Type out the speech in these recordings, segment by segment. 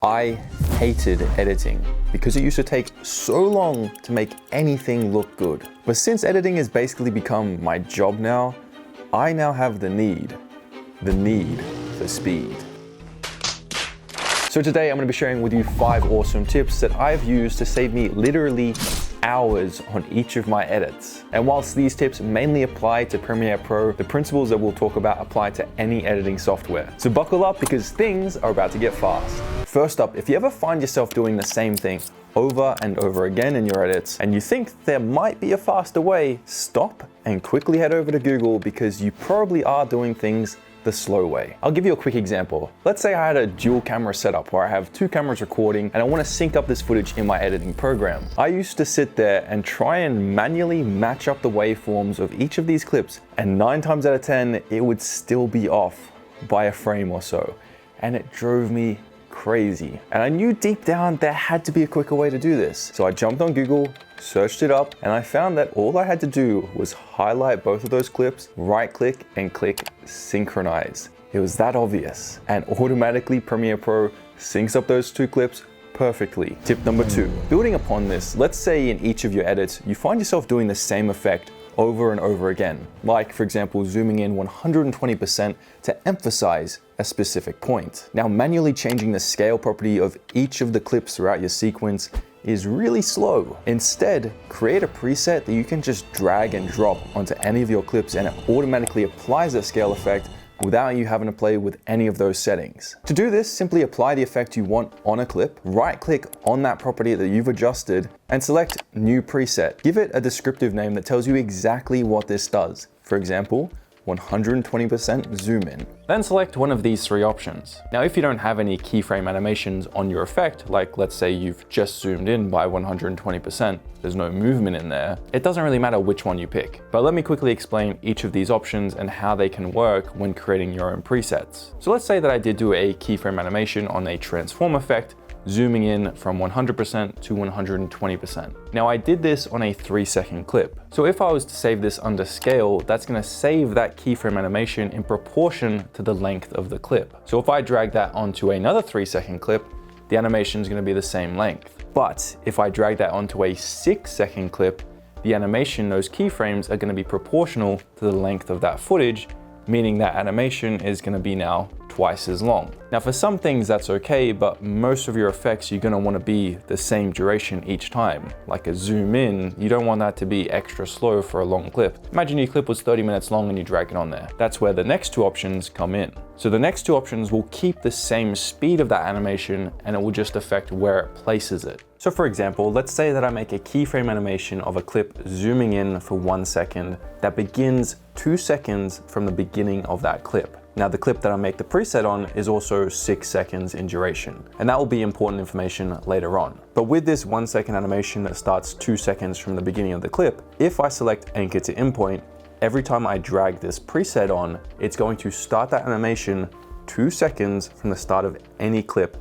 I hated editing because it used to take so long to make anything look good. But since editing has basically become my job now, I now have the need for speed. So today I'm going to be sharing with you 5 awesome tips that I've used to save me literally hours on each of my edits. And whilst these tips mainly apply to Premiere Pro, the principles that we'll talk about apply to any editing software. So buckle up because things are about to get fast. First up, if you ever find yourself doing the same thing over and over again in your edits, and you think there might be a faster way, stop and quickly head over to Google because you probably are doing things the slow way. I'll give you a quick example. Let's say I had a dual camera setup where I have 2 cameras recording and I want to sync up this footage in my editing program. I used to sit there and try and manually match up the waveforms of each of these clips, and 9 times out of 10, it would still be off by a frame or so. And it drove me crazy. And I knew deep down there had to be a quicker way to do this. So I jumped on Google, searched it up, and I found that all I had to do was highlight both of those clips, right click and click synchronize. It was that obvious. And automatically Premiere Pro syncs up those 2 clips perfectly. Tip number 2, building upon this, let's say in each of your edits, you find yourself doing the same effect over and over again. Like for example, zooming in 120% to emphasize a specific point. Now manually changing the scale property of each of the clips throughout your sequence is really slow. Instead, create a preset that you can just drag and drop onto any of your clips and it automatically applies that scale effect without you having to play with any of those settings. To do this, simply apply the effect you want on a clip, right click on that property that you've adjusted and select New Preset. Give it a descriptive name that tells you exactly what this does. For example, 120% zoom in. Then select one of these 3 options. Now, if you don't have any keyframe animations on your effect, like let's say you've just zoomed in by 120%, there's no movement in there, it doesn't really matter which one you pick. But let me quickly explain each of these options and how they can work when creating your own presets. So let's say that I did do a keyframe animation on a transform effect, zooming in from 100% to 120%. Now I did this on a 3-second clip. So if I was to save this under scale, that's gonna save that keyframe animation in proportion to the length of the clip. So if I drag that onto another 3-second clip, the animation is gonna be the same length. But if I drag that onto a 6-second clip, the animation, those keyframes are gonna be proportional to the length of that footage, meaning that animation is gonna be now twice as long. Now for some things that's okay, but most of your effects you're gonna wanna be the same duration each time. Like a zoom in, you don't want that to be extra slow for a long clip. Imagine your clip was 30 minutes long and you drag it on there. That's where the next 2 options come in. So the next 2 options will keep the same speed of that animation and it will just affect where it places it. So for example, let's say that I make a keyframe animation of a clip zooming in for 1 second that begins 2 seconds from the beginning of that clip. Now the clip that I make the preset on is also 6 seconds in duration, and that will be important information later on. But with this 1 second animation that starts 2 seconds from the beginning of the clip, if I select anchor to endpoint, every time I drag this preset on, it's going to start that animation 2 seconds from the start of any clip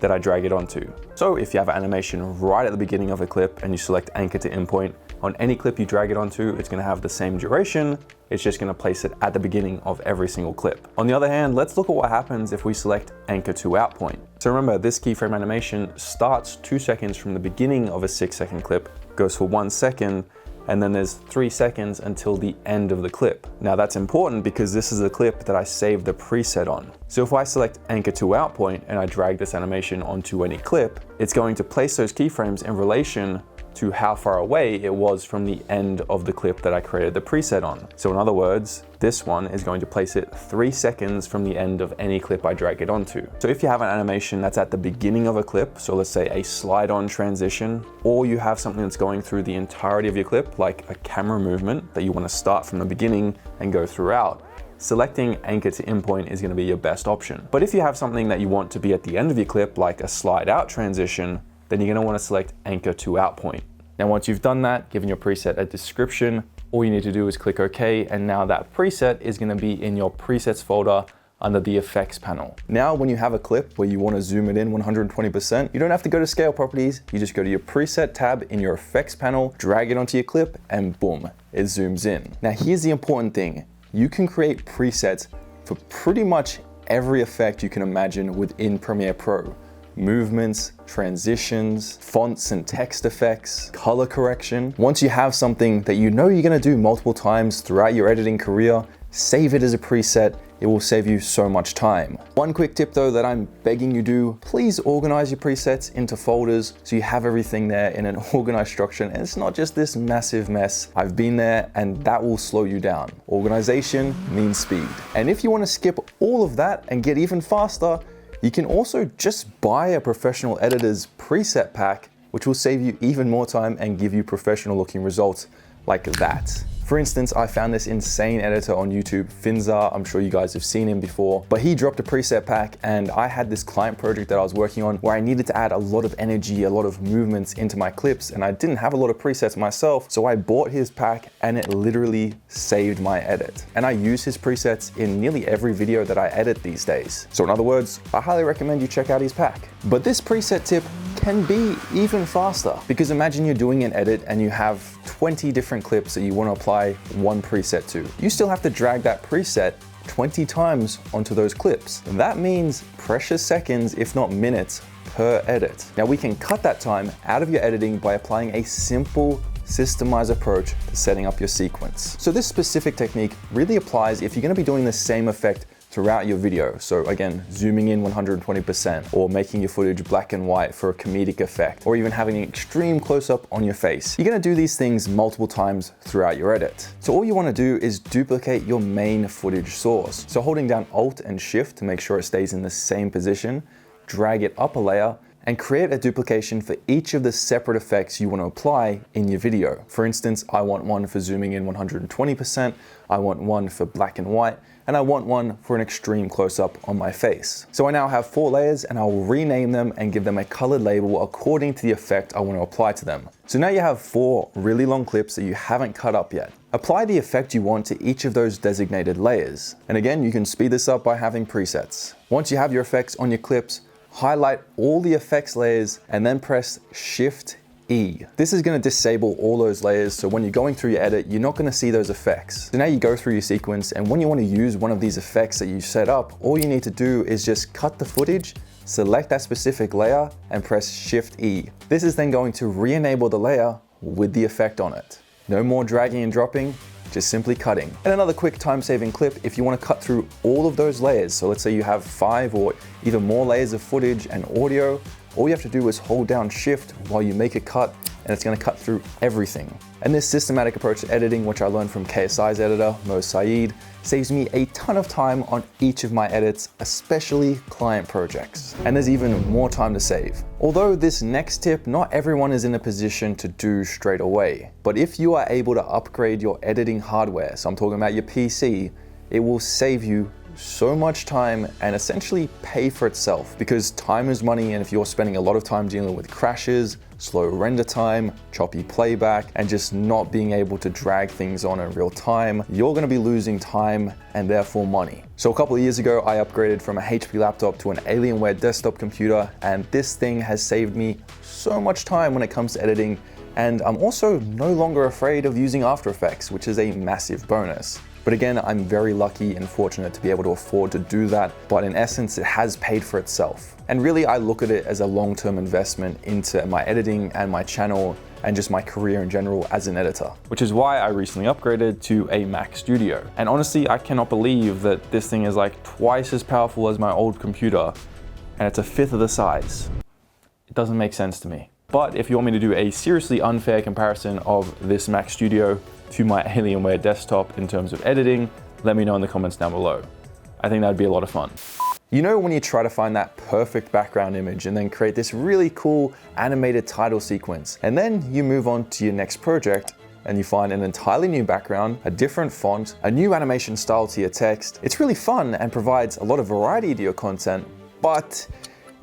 that I drag it onto. So if you have an animation right at the beginning of a clip and you select anchor to endpoint, on any clip you drag it onto, it's gonna have the same duration, it's just gonna place it at the beginning of every single clip. On the other hand, let's look at what happens if we select anchor to out point. So remember, this keyframe animation starts 2 seconds from the beginning of a 6-second clip, goes for 1 second, and then there's 3 seconds until the end of the clip. Now that's important because this is the clip that I saved the preset on. So if I select anchor to out point and I drag this animation onto any clip, it's going to place those keyframes in relation to how far away it was from the end of the clip that I created the preset on. So in other words, this one is going to place it 3 seconds from the end of any clip I drag it onto. So if you have an animation that's at the beginning of a clip, so let's say a slide on transition, or you have something that's going through the entirety of your clip, like a camera movement that you want to start from the beginning and go throughout, selecting anchor to endpoint is going to be your best option. But if you have something that you want to be at the end of your clip, like a slide out transition, then you're going to want to select anchor to out point. Now once you've done that, given your preset a description, all you need to do is click OK, and now that preset is going to be in your presets folder under the effects panel. Now when you have a clip where you want to zoom it in 120%, you don't have to go to scale properties, you just go to your preset tab in your effects panel, drag it onto your clip, and boom, it zooms in. Now here's the important thing, you can create presets for pretty much every effect you can imagine within Premiere Pro. movements, transitions, fonts and text effects, color correction. Once you have something that you know you're gonna do multiple times throughout your editing career, save it as a preset. It will save you so much time. One quick tip though that I'm begging you do, please organize your presets into folders so you have everything there in an organized structure and it's not just this massive mess. I've been there and that will slow you down. Organization means speed. And if you want to skip all of that and get even faster, you can also just buy a professional editor's preset pack, which will save you even more time and give you professional looking results like that. For instance, I found this insane editor on YouTube, Finzar. I'm sure you guys have seen him before, but he dropped a preset pack and I had this client project that I was working on where I needed to add a lot of energy, a lot of movements into my clips, and I didn't have a lot of presets myself. So I bought his pack and it literally saved my edit. And I use his presets in nearly every video that I edit these days. So in other words, I highly recommend you check out his pack. But this preset tip can be even faster because imagine you're doing an edit and you have 20 different clips that you want to apply one preset to. You still have to drag that preset 20 times onto those clips. That means precious seconds, if not minutes, per edit. Now we can cut that time out of your editing by applying a simple systemized approach to setting up your sequence. So this specific technique really applies if you're going to be doing the same effect throughout your video. So again, zooming in 120% or making your footage black and white for a comedic effect, or even having an extreme close-up on your face. You're gonna do these things multiple times throughout your edit. So all you wanna do is duplicate your main footage source. So holding down Alt and Shift to make sure it stays in the same position, drag it up a layer, and create a duplication for each of the separate effects you want to apply in your video. For instance, I want one for zooming in 120%, I want one for black and white, and I want one for an extreme close-up on my face. So I now have 4 layers and I'll rename them and give them a colored label according to the effect I want to apply to them. So now you have 4 really long clips that you haven't cut up yet. Apply the effect you want to each of those designated layers. And again, you can speed this up by having presets. Once you have your effects on your clips, highlight all the effects layers and then press Shift E. This is going to disable all those layers, so when you're going through your edit, you're not going to see those effects. So now you go through your sequence, and when you want to use one of these effects that you set up, all you need to do is just cut the footage, select that specific layer, and press Shift E. This is then going to re-enable the layer with the effect on it. No more dragging and dropping, just simply cutting. And another quick time-saving clip, if you want to cut through all of those layers, so let's say you have 5 or even more layers of footage and audio, all you have to do is hold down Shift while you make a cut, and it's going to cut through everything. And this systematic approach to editing, which I learned from KSI's editor, Mo Saeed, saves me a ton of time on each of my edits, especially client projects. And there's even more time to save. Although this next tip, not everyone is in a position to do straight away. But if you are able to upgrade your editing hardware, so I'm talking about your PC, it will save you so much time and essentially pay for itself, because time is money, and if you're spending a lot of time dealing with crashes, slow render time, choppy playback, and just not being able to drag things on in real time, you're gonna be losing time and therefore money. So a couple of years ago, I upgraded from a HP laptop to an Alienware desktop computer, and this thing has saved me so much time when it comes to editing, and I'm also no longer afraid of using After Effects, which is a massive bonus. But again, I'm very lucky and fortunate to be able to afford to do that, but in essence, it has paid for itself. And really, I look at it as a long-term investment into my editing and my channel and just my career in general as an editor. Which is why I recently upgraded to a Mac Studio. And honestly, I cannot believe that this thing is like twice as powerful as my old computer, and it's a fifth of the size. It doesn't make sense to me. But if you want me to do a seriously unfair comparison of this Mac Studio to my Alienware desktop in terms of editing, let me know in the comments down below. I think that'd be a lot of fun. You know when you try to find that perfect background image and then create this really cool animated title sequence, and then you move on to your next project and you find an entirely new background, a different font, a new animation style to your text. It's really fun and provides a lot of variety to your content, but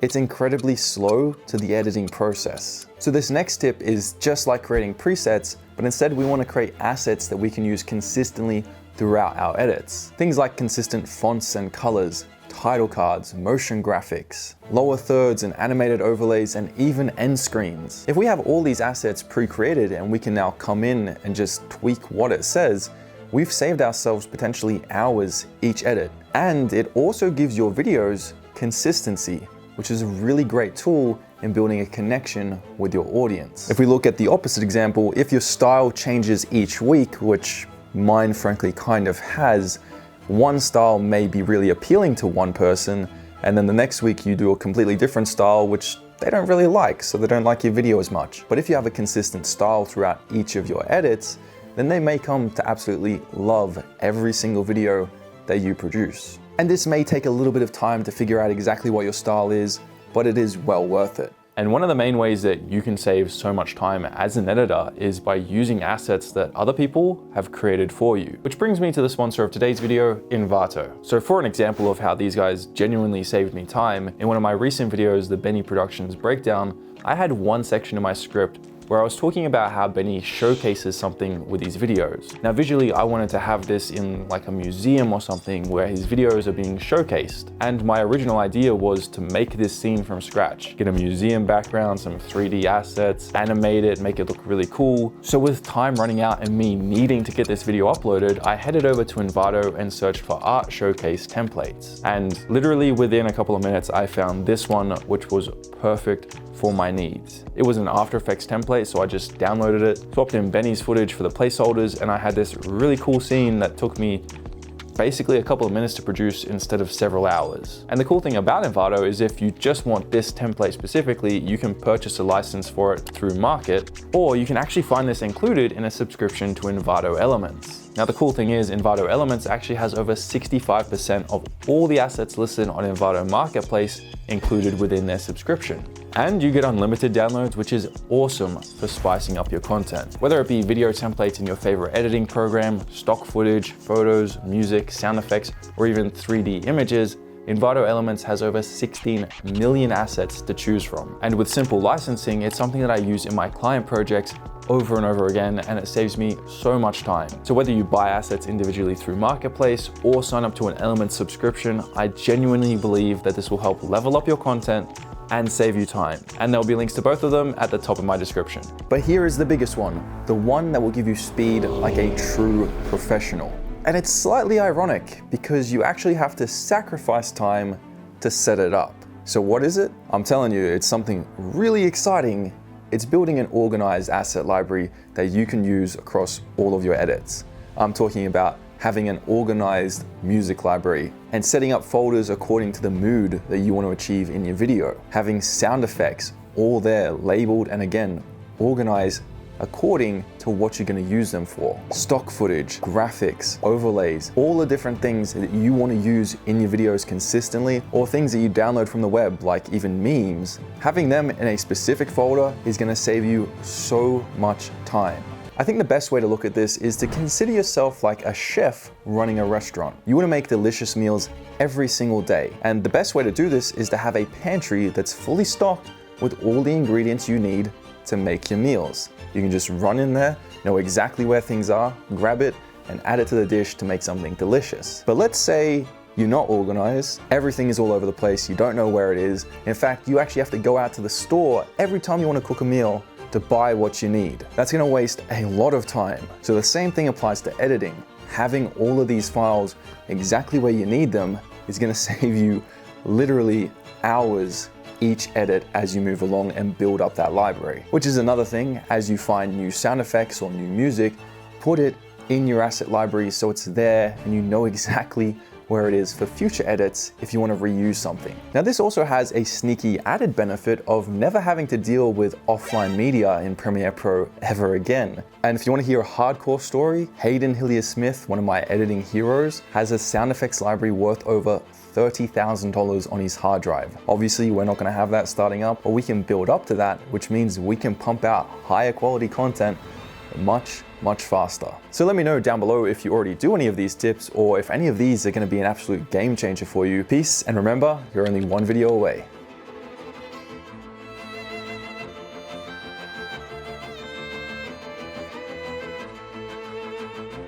it's incredibly slow to the editing process. So this next tip is just like creating presets, but instead we want to create assets that we can use consistently throughout our edits. Things like consistent fonts and colors, title cards, motion graphics, lower thirds and animated overlays, and even end screens. If we have all these assets pre-created and we can now come in and just tweak what it says, we've saved ourselves potentially hours each edit. And it also gives your videos consistency. which is a really great tool in building a connection with your audience. If we look at the opposite example, if your style changes each week, which mine frankly kind of has, one style may be really appealing to one person, and then the next week you do a completely different style, which they don't really like, so they don't like your video as much. But if you have a consistent style throughout each of your edits, then they may come to absolutely love every single video that you produce. And this may take a little bit of time to figure out exactly what your style is, but it is well worth it. And one of the main ways that you can save so much time as an editor is by using assets that other people have created for you. Which brings me to the sponsor of today's video, Envato. So for an example of how these guys genuinely saved me time, in one of my recent videos, the Benny Productions Breakdown, I had one section in my script where I was talking about how Benny showcases something with his videos. Now visually, I wanted to have this in like a museum or something where his videos are being showcased. And my original idea was to make this scene from scratch. Get a museum background, some 3D assets, animate it, make it look really cool. So with time running out and me needing to get this video uploaded, I headed over to Envato and searched for art showcase templates. And literally within a couple of minutes, I found this one, which was perfect for my needs. It was an After Effects template, so I just downloaded it, swapped in Benny's footage for the placeholders, and I had this really cool scene that took me basically a couple of minutes to produce instead of several hours. And the cool thing about Envato is if you just want this template specifically, you can purchase a license for it through Market, or you can actually find this included in a subscription to Envato Elements. Now the cool thing is Envato Elements actually has over 65% of all the assets listed on Envato Marketplace included within their subscription. And you get unlimited downloads, which is awesome for spicing up your content. Whether it be video templates in your favorite editing program, stock footage, photos, music, sound effects, or even 3D images, Envato Elements has over 16 million assets to choose from. And with simple licensing, it's something that I use in my client projects over and over again, and it saves me so much time. So whether you buy assets individually through Marketplace or sign up to an Elements subscription, I genuinely believe that this will help level up your content and save you time. And there'll be links to both of them at the top of my description. But here is the biggest one, the one that will give you speed like a true professional. And it's slightly ironic because you actually have to sacrifice time to set it up. So what is it? I'm telling you, it's something really exciting. It's building an organized asset library that you can use across all of your edits. I'm talking about having an organized music library and setting up folders according to the mood that you want to achieve in your video. Having sound effects all there, labeled and again, organized according to what you're going to use them for. Stock footage, graphics, overlays, all the different things that you want to use in your videos consistently, or things that you download from the web, like even memes. Having them in a specific folder is going to save you so much time. I think the best way to look at this is to consider yourself like a chef running a restaurant. You want to make delicious meals every single day. And the best way to do this is to have a pantry that's fully stocked with all the ingredients you need to make your meals. You can just run in there, know exactly where things are, grab it, and add it to the dish to make something delicious. But let's say you're not organized, everything is all over the place, you don't know where it is. In fact, you actually have to go out to the store every time you want to cook a meal to buy what you need. That's gonna waste a lot of time. So the same thing applies to editing. Having all of these files exactly where you need them is gonna save you literally hours each edit as you move along and build up that library. Which is another thing, as you find new sound effects or new music, put it in your asset library so it's there and you know exactly where it is for future edits if you want to reuse something. Now this also has a sneaky added benefit of never having to deal with offline media in Premiere Pro ever again. And if you want to hear a hardcore story, Hayden Hillier-Smith, one of my editing heroes, has a sound effects library worth over $30,000 on his hard drive. Obviously, we're not going to have that starting up, but we can build up to that, which means we can pump out higher quality content much faster. So let me know down below if you already do any of these tips or if any of these are going to be an absolute game changer for you. Peace, and remember, you're only one video away.